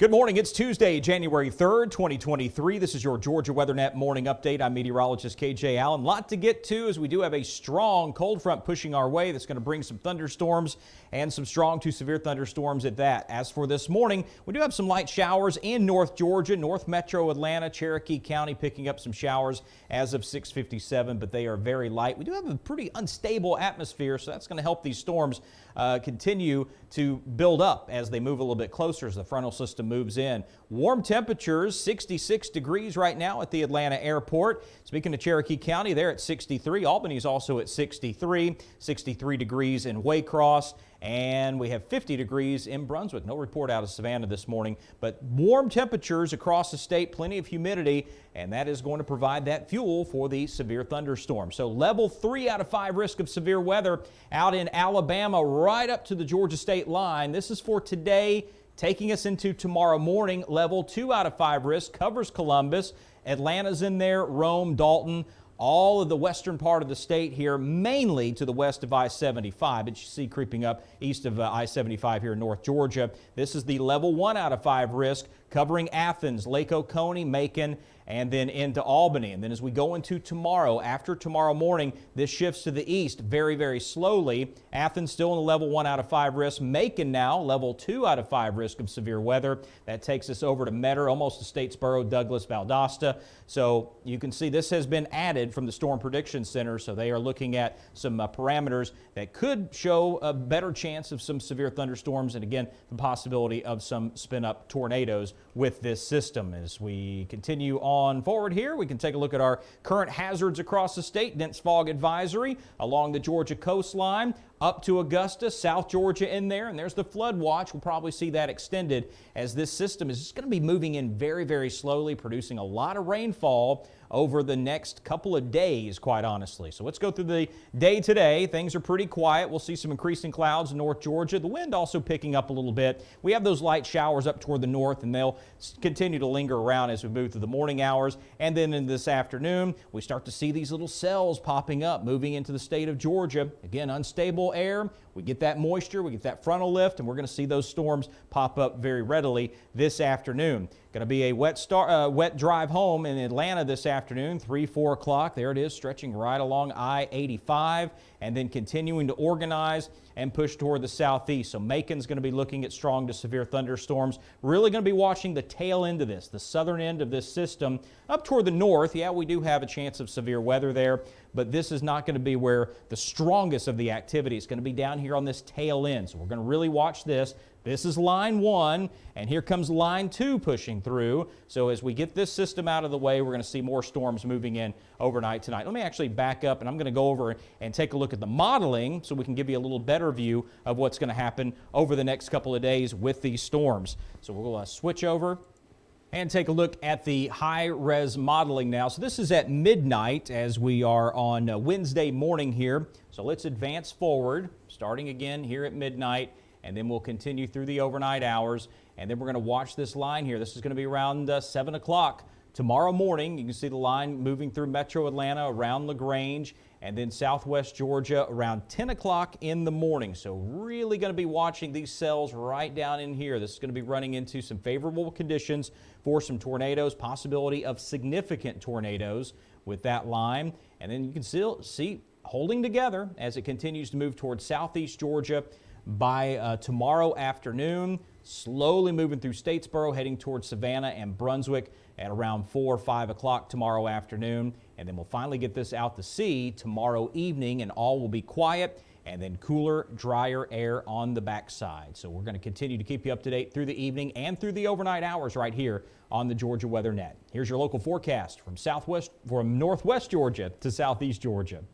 Good morning. It's Tuesday, January 3rd, 2023. This is your Georgia WeatherNet morning update. I'm meteorologist KJ Allen. A lot to get to as we do have a strong cold front pushing our way that's going to bring some thunderstorms and some strong to severe thunderstorms at that. As for this morning, we do have some light showers in North Georgia, North Metro Atlanta, Cherokee County picking up some showers as of 6:57, but they are very light. We do have a pretty unstable atmosphere, so that's going to help these storms continue to build up as they move a little bit closer as the frontal system moves in. Warm temperatures, 66 degrees right now at the Atlanta airport. Speaking of Cherokee County, they're at 63. Albany's also at 63, 63 degrees in Waycross. And we have 50 degrees in Brunswick. No report out of Savannah this morning, but warm temperatures across the state, plenty of humidity, and that is going to provide that fuel for the severe thunderstorm. So level 3 out of 5 risk of severe weather out in Alabama right up to the Georgia state line. This is for today, taking us into tomorrow morning. Level 2 out of 5 risk covers Columbus. Atlanta's in there, Rome, Dalton. All of the western part of the state here, mainly to the west of I-75, but you see creeping up east of I-75 here in North Georgia. This is the level 1 out of 5 risk covering Athens, Lake Oconee, Macon, and then into Albany. And then as we go into tomorrow, after tomorrow morning, this shifts to the east very, very slowly. Athens still in the level 1 out of 5 risk. Macon now level 2 out of 5 risk of severe weather. That takes us over to Metter, almost to Statesboro, Douglas, Valdosta. So you can see this has been added from the Storm Prediction Center. So they are looking at some parameters that could show a better chance of some severe thunderstorms. And again, the possibility of some spin-up tornadoes with this system. As we continue on forward here, we can take a look at our current hazards across the state. Dense fog advisory along the Georgia coastline up to Augusta, South Georgia in there, and there's the flood watch. We'll probably see that extended as this system is just going to be moving in very, very slowly, producing a lot of rainfall over the next couple of days, quite honestly. So let's go through the day today. Things are pretty quiet. We'll see some increasing clouds in North Georgia. The wind also picking up a little bit. We have those light showers up toward the north, and they'll continue to linger around as we move through the morning hours. And then in this afternoon, we start to see these little cells popping up, moving into the state of Georgia. Again, unstable air. We get that moisture, we get that frontal lift, and we're going to see those storms pop up very readily this afternoon. Going to be a wet drive home in Atlanta this afternoon, 3, 4 o'clock. There it is, stretching right along I-85 and then continuing to organize and push toward the southeast. So Macon's going to be looking at strong to severe thunderstorms. Really going to be watching the tail end of this, the southern end of this system. Up toward the north, yeah, we do have a chance of severe weather there, but this is not going to be where the strongest of the activity is going to be down here on this tail end. So we're going to really watch this. This is line 1, and here comes line 2 pushing through. So as we get this system out of the way, we're going to see more storms moving in overnight tonight. Let me actually back up, and I'm going to go over and take a look at the modeling so we can give you a little better view of what's going to happen over the next couple of days with these storms. So we'll switch over and take a look at the high-res modeling now. So this is at midnight as we are on Wednesday morning here. So let's advance forward, starting again here at midnight, and then we'll continue through the overnight hours. And then we're going to watch this line here. This is going to be around 7 o'clock tomorrow morning. You can see the line moving through Metro Atlanta, around LaGrange, and then southwest Georgia around 10 o'clock in the morning. So really going to be watching these cells right down in here. This is going to be running into some favorable conditions for some tornadoes, possibility of significant tornadoes with that line. And then you can still see holding together as it continues to move towards southeast Georgia by tomorrow afternoon, slowly moving through Statesboro, heading towards Savannah and Brunswick at around 4 or 5 o'clock tomorrow afternoon. And then we'll finally get this out to sea tomorrow evening, and all will be quiet and then cooler, drier air on the backside. So we're going to continue to keep you up to date through the evening and through the overnight hours right here on the Georgia WeatherNet. Here's your local forecast from northwest Georgia to southeast Georgia.